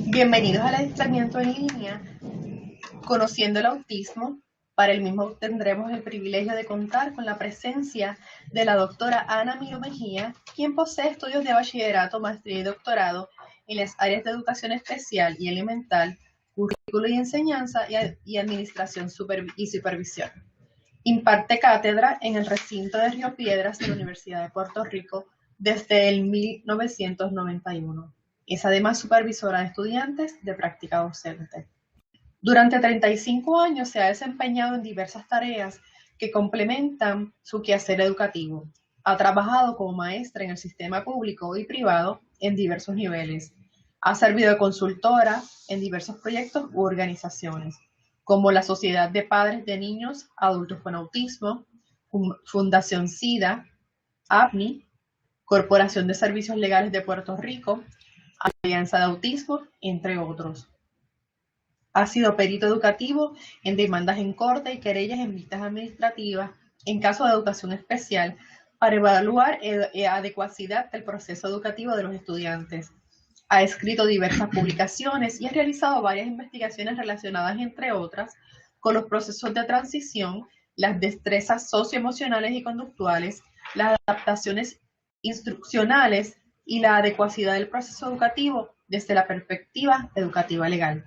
Bienvenidos al adiestramiento en línea, conociendo el autismo. Para el mismo tendremos el privilegio de contar con la presencia de la doctora Ana Miro Mejía, quien posee estudios de bachillerato, maestría y doctorado en las áreas de educación especial y elemental, currículo y enseñanza y administración y supervisión. Imparte cátedra en el recinto de Río Piedras de la Universidad de Puerto Rico desde el 1991. Es además supervisora de estudiantes de práctica docente. Durante 35 años se ha desempeñado en diversas tareas que complementan su quehacer educativo. Ha trabajado como maestra en el sistema público y privado en diversos niveles. Ha servido de consultora en diversos proyectos u organizaciones, como la Sociedad de Padres de Niños Adultos con Autismo, Fundación SIDA, APNI, Corporación de Servicios Legales de Puerto Rico, Alianza de Autismo, entre otros. Ha sido perito educativo en demandas en corte y querellas en vistas administrativas en caso de educación especial para evaluar adecuacidad del proceso educativo de los estudiantes. Ha escrito diversas publicaciones y ha realizado varias investigaciones relacionadas, entre otras, con los procesos de transición, las destrezas socioemocionales y conductuales, las adaptaciones instruccionales y la adecuacidad del proceso educativo desde la perspectiva educativa legal.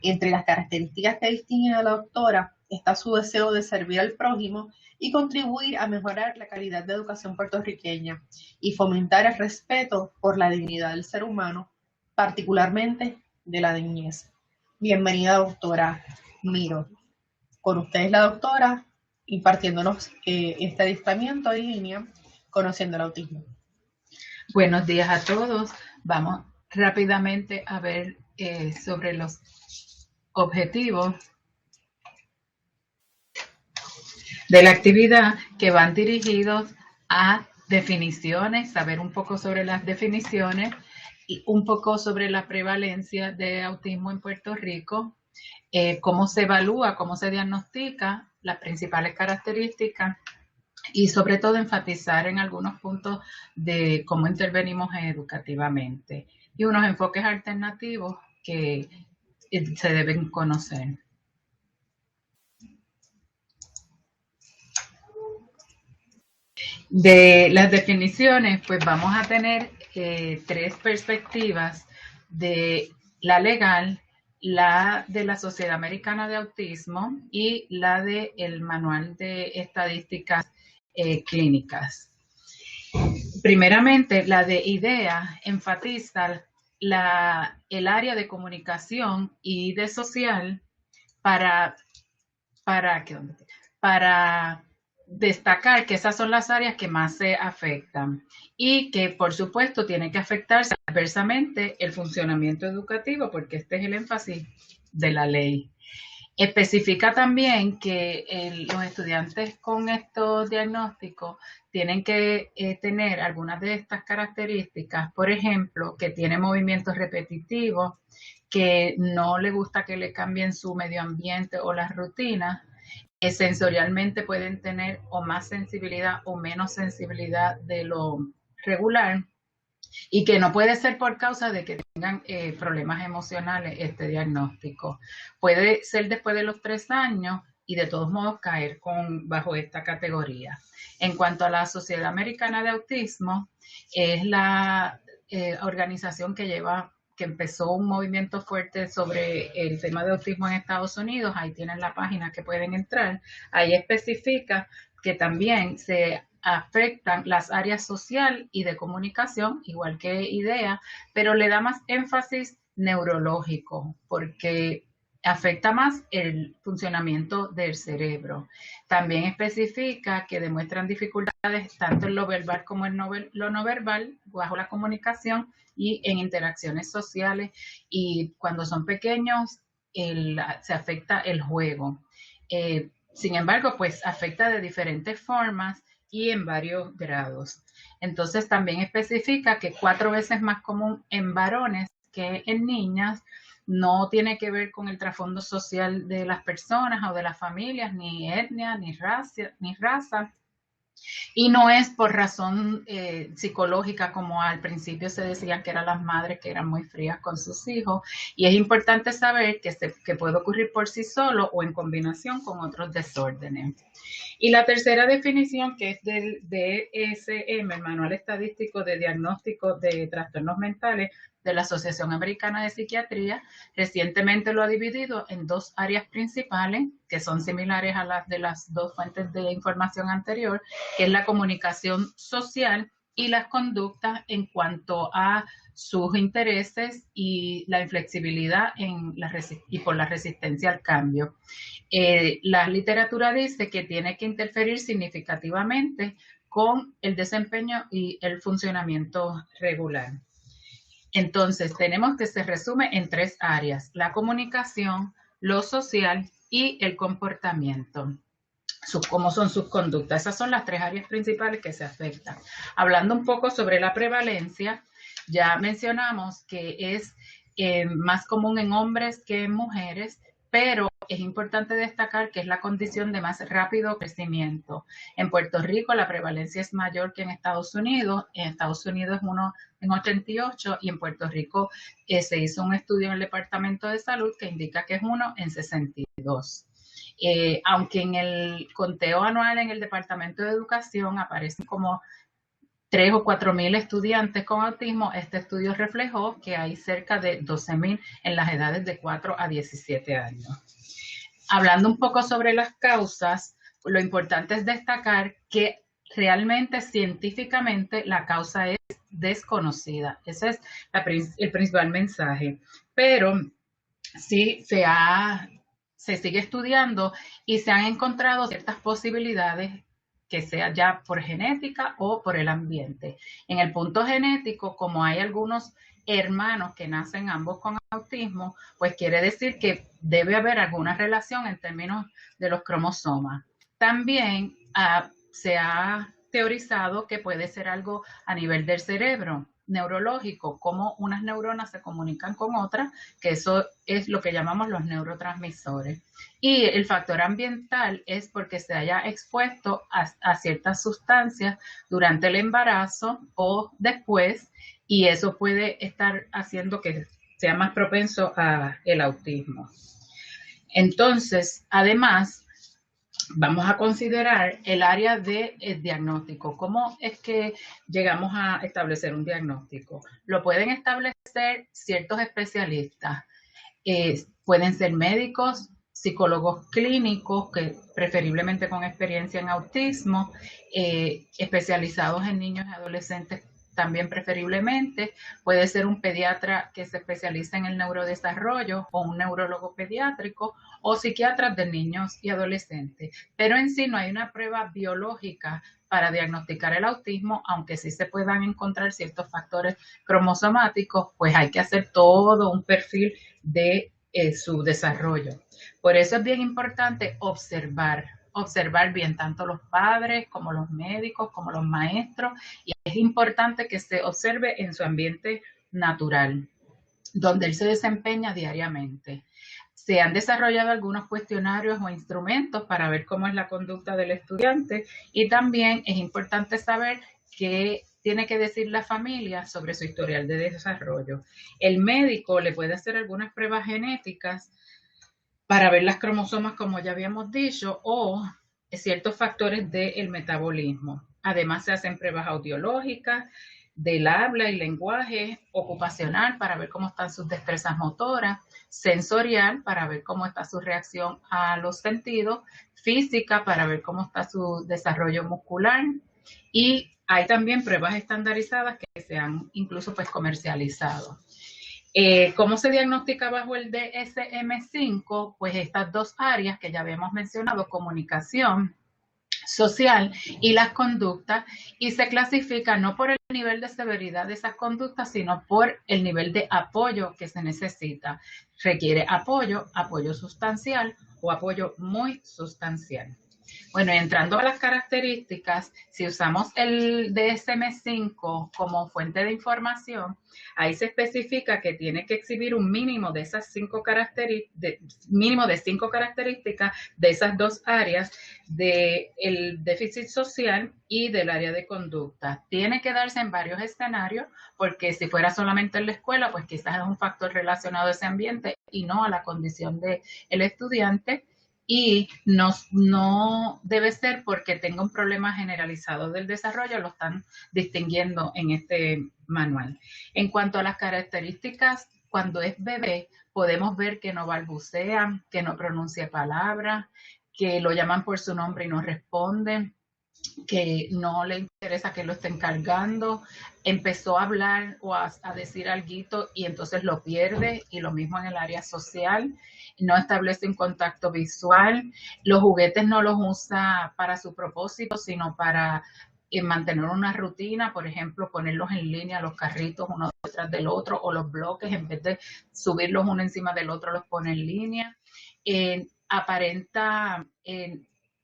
Entre las características que distinguen a la doctora está su deseo de servir al prójimo y contribuir a mejorar la calidad de educación puertorriqueña y fomentar el respeto por la dignidad del ser humano, particularmente de la niñez. Bienvenida, doctora Miro. Con ustedes la doctora impartiéndonos este adiestramiento en línea, conociendo el autismo. Buenos días a todos. Vamos rápidamente a ver sobre los objetivos de la actividad, que van dirigidos a definiciones, saber un poco sobre las definiciones y un poco sobre la prevalencia de autismo en Puerto Rico, cómo se evalúa, cómo se diagnostica, las principales características y sobre todo enfatizar en algunos puntos de cómo intervenimos educativamente y unos enfoques alternativos que se deben conocer. De las definiciones, pues vamos a tener tres perspectivas: de la legal, la de la Sociedad Americana de Autismo y la del Manual de Estadísticas Clínicas. Primeramente, la de IDEA enfatiza el área de comunicación y de social para destacar que esas son las áreas que más se afectan y que, por supuesto, tiene que afectarse adversamente el funcionamiento educativo, porque este es el énfasis de la ley. Especifica también que los estudiantes con estos diagnósticos tienen que tener algunas de estas características, por ejemplo, que tiene movimientos repetitivos, que no le gusta que le cambien su medio ambiente o las rutinas, que sensorialmente pueden tener o más sensibilidad o menos sensibilidad de lo regular, y que no puede ser por causa de que tengan problemas emocionales este diagnóstico. Puede ser después de los 3 años y de todos modos caer bajo esta categoría. En cuanto a la Sociedad Americana de Autismo, es la organización que empezó un movimiento fuerte sobre el tema de autismo en Estados Unidos. Ahí tienen la página que pueden entrar. Ahí especifica que también se afectan las áreas social y de comunicación, igual que IDEA, pero le da más énfasis neurológico, porque afecta más el funcionamiento del cerebro. También especifica que demuestran dificultades tanto en lo verbal como en lo no verbal, bajo la comunicación y en interacciones sociales, y cuando son pequeños se afecta el juego. Sin embargo, pues afecta de diferentes formas y en varios grados. Entonces también especifica que 4 veces más común en varones que en niñas. No tiene que ver con el trasfondo social de las personas o de las familias, ni etnia, ni raza, Y no es por razón psicológica, como al principio se decía que eran las madres que eran muy frías con sus hijos. Y es importante saber que puede ocurrir por sí solo o en combinación con otros desórdenes. Y la tercera definición, que es del DSM, el Manual Estadístico de Diagnóstico de Trastornos Mentales de la Asociación Americana de Psiquiatría, recientemente lo ha dividido en dos áreas principales, que son similares a las de las dos fuentes de información anterior, que es la comunicación social y las conductas en cuanto a sus intereses y la inflexibilidad y por la resistencia al cambio. La literatura dice que tiene que interferir significativamente con el desempeño y el funcionamiento regular. Entonces, tenemos que se resume en tres áreas: la comunicación, lo social y el comportamiento. Cómo son sus conductas. Esas son las tres áreas principales que se afectan. Hablando un poco sobre la prevalencia, ya mencionamos que es más común en hombres que en mujeres, pero es importante destacar que es la condición de más rápido crecimiento. En Puerto Rico la prevalencia es mayor que en Estados Unidos. En Estados Unidos es 1 en 88 y en Puerto Rico se hizo un estudio en el Departamento de Salud que indica que es 1 en 62. Aunque en el conteo anual en el Departamento de Educación aparecen como 3 o 4 mil estudiantes con autismo, este estudio reflejó que hay cerca de 12,000 en las edades de 4 a 17 años. Hablando un poco sobre las causas, lo importante es destacar que realmente científicamente la causa es desconocida. Ese es el principal mensaje. Pero sí se sigue estudiando y se han encontrado ciertas posibilidades, que sea ya por genética o por el ambiente. En el punto genético, como hay algunos hermanos que nacen ambos con autismo, pues quiere decir que debe haber alguna relación en términos de los cromosomas. También se ha teorizado que puede ser algo a nivel del cerebro, neurológico, cómo unas neuronas se comunican con otras, que eso es lo que llamamos los neurotransmisores. Y el factor ambiental es porque se haya expuesto a ciertas sustancias durante el embarazo o después, y eso puede estar haciendo que sea más propenso a el autismo. Entonces, además, vamos a considerar el área del diagnóstico. ¿Cómo es que llegamos a establecer un diagnóstico? Lo pueden establecer ciertos especialistas. Pueden ser médicos, psicólogos clínicos, que preferiblemente con experiencia en autismo, especializados en niños y adolescentes también preferiblemente. Puede ser un pediatra que se especializa en el neurodesarrollo o un neurólogo pediátrico o psiquiatras de niños y adolescentes. Pero en sí no hay una prueba biológica para diagnosticar el autismo, aunque sí se puedan encontrar ciertos factores cromosomáticos, pues hay que hacer todo un perfil de su desarrollo. Por eso es bien importante observar bien tanto los padres como los médicos, como los maestros, y es importante que se observe en su ambiente natural, donde él se desempeña diariamente. Se han desarrollado algunos cuestionarios o instrumentos para ver cómo es la conducta del estudiante, y también es importante saber qué tiene que decir la familia sobre su historial de desarrollo. El médico le puede hacer algunas pruebas genéticas para ver las cromosomas, como ya habíamos dicho, o ciertos factores del metabolismo. Además, se hacen pruebas audiológicas, del habla y lenguaje, ocupacional para ver cómo están sus destrezas motoras, sensorial para ver cómo está su reacción a los sentidos, física para ver cómo está su desarrollo muscular, y hay también pruebas estandarizadas que se han incluso pues comercializado. ¿Cómo se diagnostica bajo el DSM-5? Pues estas dos áreas que ya habíamos mencionado, comunicación social y las conductas, y se clasifica no por el nivel de severidad de esas conductas, sino por el nivel de apoyo que se necesita. Requiere apoyo sustancial o apoyo muy sustancial. Bueno, entrando a las características, si usamos el DSM-5 como fuente de información, ahí se especifica que tiene que exhibir un mínimo de esas mínimo de 5 características de esas dos áreas del déficit social y del área de conducta. Tiene que darse en varios escenarios, porque si fuera solamente en la escuela, pues quizás es un factor relacionado a ese ambiente y no a la condición del estudiante. Y no debe ser porque tenga un problema generalizado del desarrollo, lo están distinguiendo en este manual. En cuanto a las características, cuando es bebé, podemos ver que no balbucea, que no pronuncia palabras, que lo llaman por su nombre y no responden, que no le interesa que lo estén cargando, empezó a hablar o a decir algo y entonces lo pierde, y lo mismo en el área social, no establece un contacto visual, los juguetes no los usa para su propósito, sino para mantener una rutina, por ejemplo, ponerlos en línea, los carritos uno detrás del otro, o los bloques, en vez de subirlos uno encima del otro, los pone en línea. Aparenta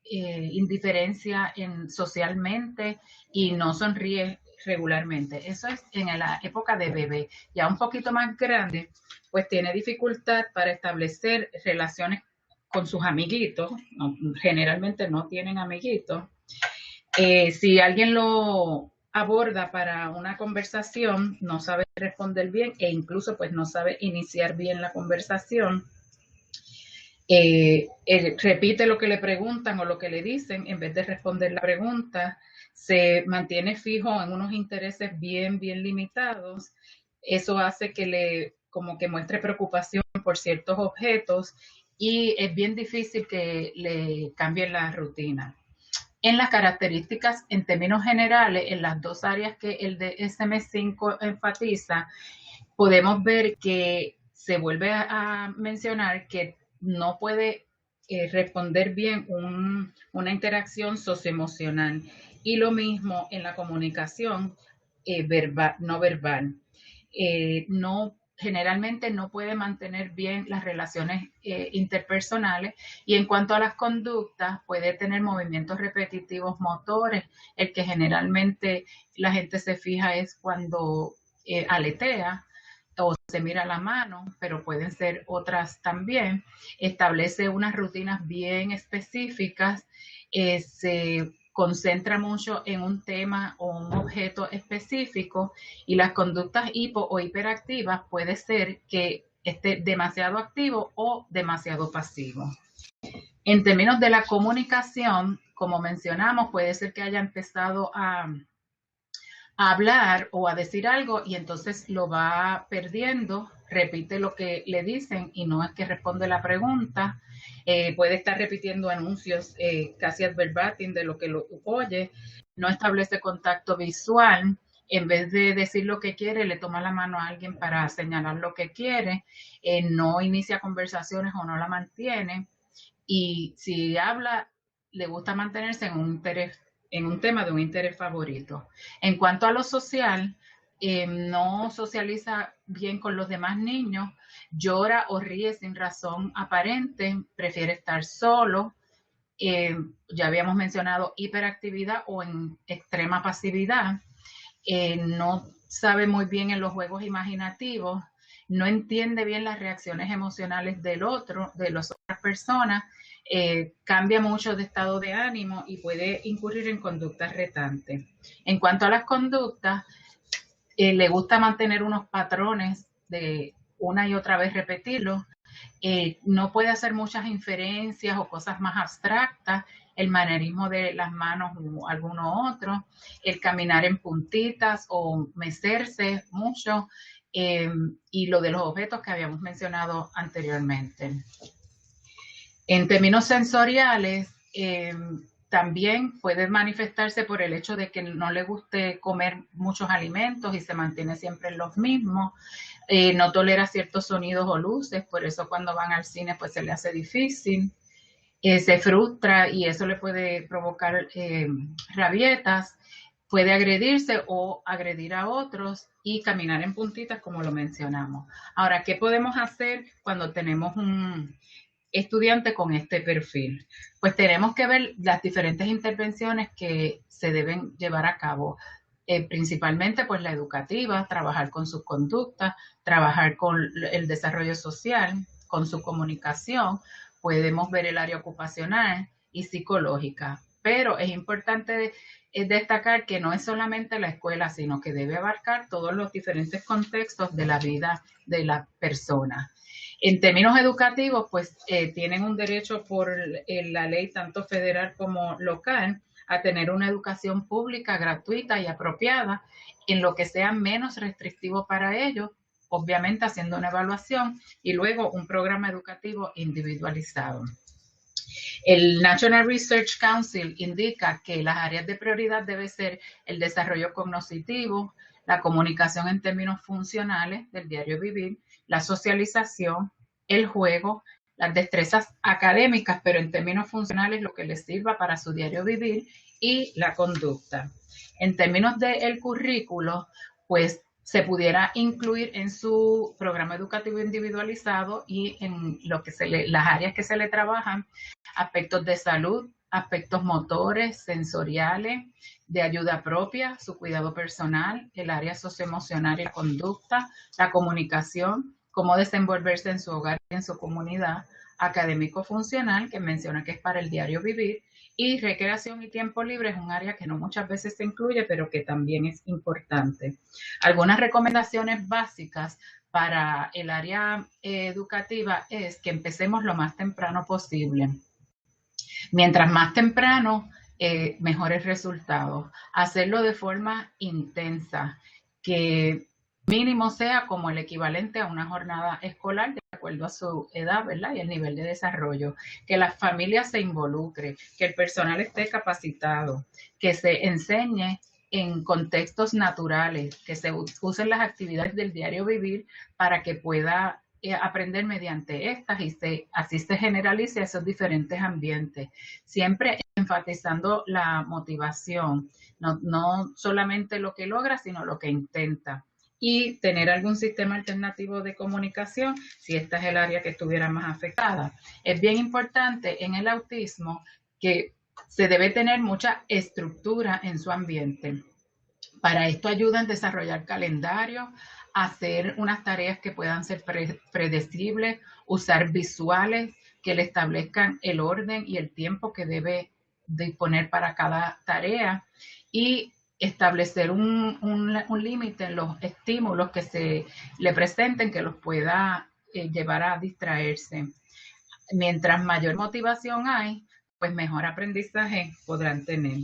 indiferencia socialmente y no sonríe regularmente. Eso es en la época de bebé. Ya un poquito más grande, pues tiene dificultad para establecer relaciones con sus amiguitos. Generalmente no tienen amiguitos. Si alguien lo aborda para una conversación, no sabe responder bien e incluso pues no sabe iniciar bien la conversación. Repite lo que le preguntan o lo que le dicen en vez de responder la pregunta, se mantiene fijo en unos intereses bien limitados. Eso hace que como que muestre preocupación por ciertos objetos, y es bien difícil que le cambien la rutina. En las características, en términos generales, en las dos áreas que el DSM-5 enfatiza, podemos ver que se vuelve a mencionar que no puede responder bien una interacción socioemocional, y lo mismo en la comunicación no verbal. Generalmente no puede mantener bien las relaciones interpersonales, y en cuanto a las conductas puede tener movimientos repetitivos motores. El que generalmente la gente se fija es cuando aletea o se mira la mano, pero pueden ser otras también. Establece unas rutinas bien específicas, se concentra mucho en un tema o un objeto específico, y las conductas hipo o hiperactivas puede ser que esté demasiado activo o demasiado pasivo. En términos de la comunicación, como mencionamos, puede ser que haya empezado a hablar o a decir algo y entonces lo va perdiendo, repite lo que le dicen y no es que responde la pregunta. Puede estar repitiendo anuncios casi ad verbatim de lo que lo oye, no establece contacto visual, en vez de decir lo que quiere, le toma la mano a alguien para señalar lo que quiere, no inicia conversaciones o no la mantiene, y si habla, le gusta mantenerse en un tema de un interés favorito. En cuanto a lo social, no socializa bien con los demás niños, llora o ríe sin razón aparente, prefiere estar solo. Ya habíamos mencionado hiperactividad o en extrema pasividad. No sabe muy bien en los juegos imaginativos, no entiende bien las reacciones emocionales de las otras personas, cambia mucho de estado de ánimo y puede incurrir en conductas retantes. En cuanto a las conductas, le gusta mantener unos patrones de una y otra vez repetirlos, no puede hacer muchas inferencias o cosas más abstractas, el manerismo de las manos o alguno otro, el caminar en puntitas o mecerse mucho, y lo de los objetos que habíamos mencionado anteriormente. En términos sensoriales, también puede manifestarse por el hecho de que no le guste comer muchos alimentos y se mantiene siempre en los mismos. No tolera ciertos sonidos o luces, por eso cuando van al cine pues se le hace difícil. Se frustra y eso le puede provocar rabietas, puede agredirse o agredir a otros y caminar en puntitas, como lo mencionamos. Ahora, ¿qué podemos hacer cuando tenemos estudiante con este perfil. Pues tenemos que ver las diferentes intervenciones que se deben llevar a cabo. Principalmente pues la educativa, trabajar con sus conductas, trabajar con el desarrollo social, con su comunicación, podemos ver el área ocupacional y psicológica, pero es importante destacar que no es solamente la escuela, sino que debe abarcar todos los diferentes contextos de la vida de la persona. En términos educativos, pues tienen un derecho por la ley tanto federal como local a tener una educación pública gratuita y apropiada en lo que sea menos restrictivo para ellos, obviamente haciendo una evaluación y luego un programa educativo individualizado. El National Research Council indica que las áreas de prioridad deben ser el desarrollo cognitivo, la comunicación en términos funcionales del diario vivir, la socialización, el juego, las destrezas académicas, pero en términos funcionales lo que les sirva para su diario vivir y la conducta. En términos del currículo, pues se pudiera incluir en su programa educativo individualizado y en lo que las áreas que se le trabajan, aspectos de salud, aspectos motores, sensoriales, de ayuda propia, su cuidado personal, el área socioemocional y conducta, la comunicación, cómo desenvolverse en su hogar y en su comunidad, académico funcional, que menciona que es para el diario vivir, y recreación y tiempo libre es un área que no muchas veces se incluye, pero que también es importante. Algunas recomendaciones básicas para el área educativa es que empecemos lo más temprano posible. Mientras más temprano, mejores resultados. Hacerlo de forma intensa, que mínimo sea como el equivalente a una jornada escolar de acuerdo a su edad, ¿verdad? Y el nivel de desarrollo. Que la familia se involucre, que el personal esté capacitado, que se enseñe en contextos naturales, que se usen las actividades del diario vivir para que pueda aprender mediante estas y así se generalice esos diferentes ambientes. Siempre enfatizando la motivación, no solamente lo que logra, sino lo que intenta. Y tener algún sistema alternativo de comunicación si esta es el área que estuviera más afectada. Es bien importante en el autismo que se debe tener mucha estructura en su ambiente. Para esto ayuda en desarrollar calendarios, hacer unas tareas que puedan ser predecibles, usar visuales que le establezcan el orden y el tiempo que debe disponer para cada tarea y establecer un límite en los estímulos que se le presenten que los pueda llevar a distraerse. Mientras mayor motivación hay, pues mejor aprendizaje podrán tener.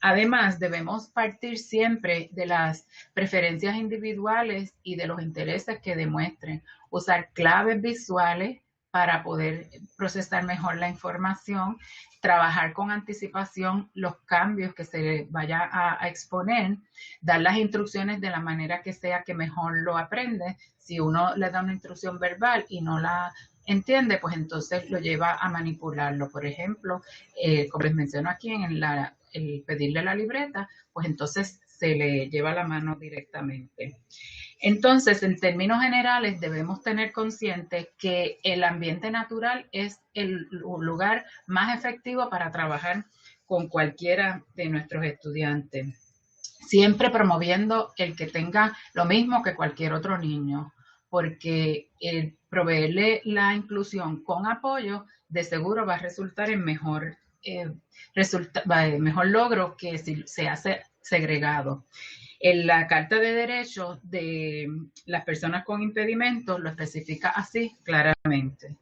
Además, debemos partir siempre de las preferencias individuales y de los intereses que demuestren. Usar claves visuales para poder procesar mejor la información, trabajar con anticipación los cambios que se vaya a exponer, dar las instrucciones de la manera que sea que mejor lo aprende. Si uno le da una instrucción verbal y no la entiende, pues entonces lo lleva a manipularlo. Por ejemplo, como les menciono aquí en el pedirle la libreta, pues entonces se le lleva la mano directamente. Entonces, en términos generales, debemos tener consciente que el ambiente natural es el lugar más efectivo para trabajar con cualquiera de nuestros estudiantes. Siempre promoviendo el que tenga lo mismo que cualquier otro niño, porque el proveerle la inclusión con apoyo de seguro va a resultar en mejor logro que si se hace segregado. En la Carta de Derechos de las personas con impedimentos lo especifica así claramente.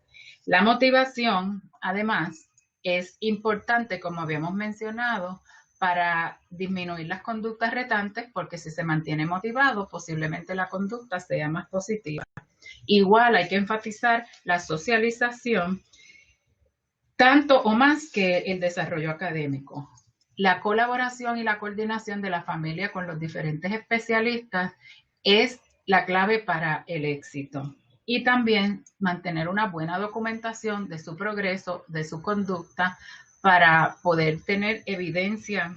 La motivación, además, es importante, como habíamos mencionado, para disminuir las conductas retantes, porque si se mantiene motivado, posiblemente la conducta sea más positiva. Igual hay que enfatizar la socialización, tanto o más que el desarrollo académico. La colaboración y la coordinación de la familia con los diferentes especialistas es la clave para el éxito. Y también mantener una buena documentación de su progreso, de su conducta, para poder tener evidencia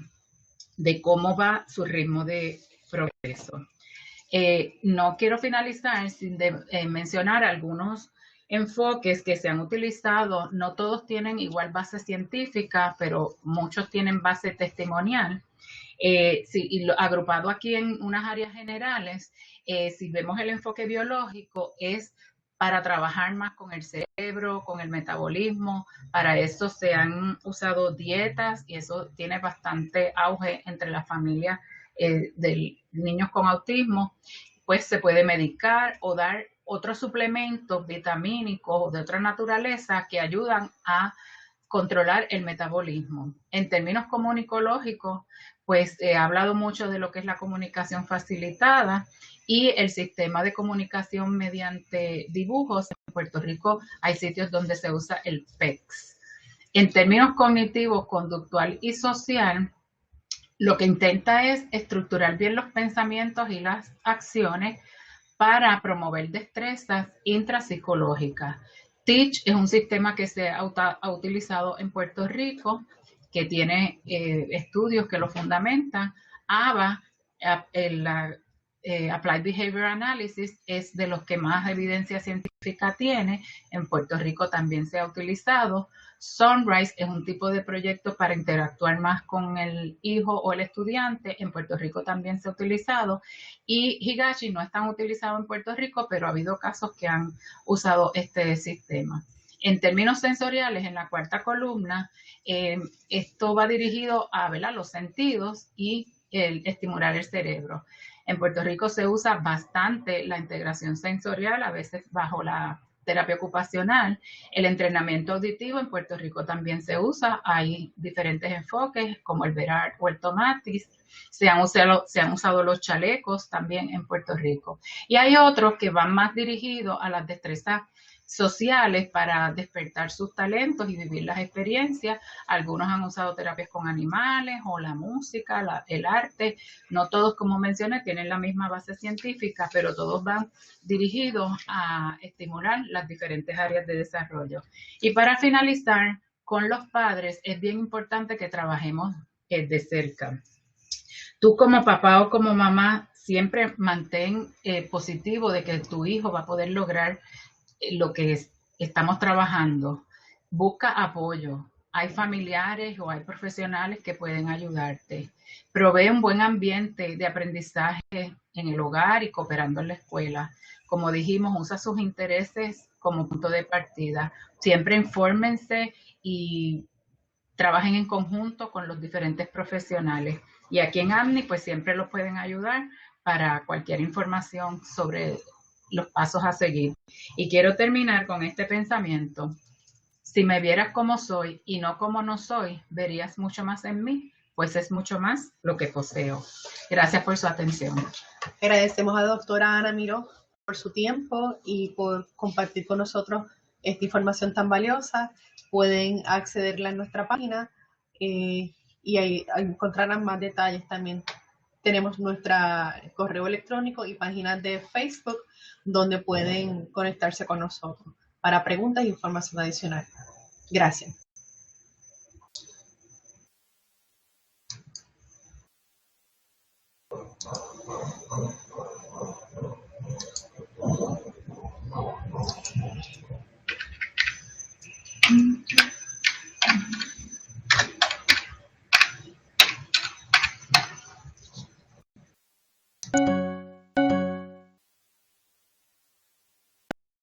de cómo va su ritmo de progreso. No quiero finalizar sin mencionar algunos enfoques que se han utilizado, no todos tienen igual base científica, pero muchos tienen base testimonial. Sí, y agrupado aquí en unas áreas generales, si vemos el enfoque biológico, es para trabajar más con el cerebro, con el metabolismo. Para eso se han usado dietas y eso tiene bastante auge entre las familias de niños con autismo. Pues se puede medicar o dar otros suplementos vitamínicos o de otra naturaleza que ayudan a controlar el metabolismo. En términos comunicológicos, pues he hablado mucho de lo que es la comunicación facilitada y el sistema de comunicación mediante dibujos. En Puerto Rico hay sitios donde se usa el PECS. En términos cognitivos, conductual y social, lo que intenta es estructurar bien los pensamientos y las acciones para promover destrezas intrapsicológicas. Teach es un sistema que se ha utilizado en Puerto Rico, que tiene estudios que lo fundamentan. ABA, Applied Behavior Analysis, es de los que más evidencia científica tiene. En Puerto Rico también se ha utilizado. Sunrise es un tipo de proyecto para interactuar más con el hijo o el estudiante. En Puerto Rico también se ha utilizado. Y Higashi no es tan utilizado en Puerto Rico, pero ha habido casos que han usado este sistema. En términos sensoriales, en la cuarta columna, esto va dirigido a los sentidos y estimular el cerebro. En Puerto Rico se usa bastante la integración sensorial, a veces bajo la terapia ocupacional. El entrenamiento auditivo en Puerto Rico también se usa. Hay diferentes enfoques como el Verard o el Tomatis. Se han usado los chalecos también en Puerto Rico. Y hay otros que van más dirigidos a las destrezas sociales para despertar sus talentos y vivir las experiencias. Algunos han usado terapias con animales o la música, el arte. No todos, como mencioné, tienen la misma base científica, pero todos van dirigidos a estimular las diferentes áreas de desarrollo. Y para finalizar, con los padres es bien importante que trabajemos de cerca. Tú como papá o como mamá siempre mantén positivo de que tu hijo va a poder lograr lo que estamos trabajando. Busca apoyo. Hay familiares o hay profesionales que pueden ayudarte. Provee un buen ambiente de aprendizaje en el hogar y cooperando en la escuela. Como dijimos, usa sus intereses como punto de partida. Siempre infórmense y trabajen en conjunto con los diferentes profesionales. Y aquí en AMNI, pues siempre los pueden ayudar para cualquier información sobre los pasos a seguir. Y quiero terminar con este pensamiento. Si me vieras como soy y no como no soy, verías mucho más en mí, pues es mucho más lo que poseo. Gracias por su atención. Agradecemos a la doctora Ana Miró por su tiempo y por compartir con nosotros esta información tan valiosa. Pueden accederla en nuestra página y ahí encontrarán más detalles también. Tenemos nuestro correo electrónico y páginas de Facebook donde pueden conectarse con nosotros para preguntas e información adicional. Gracias.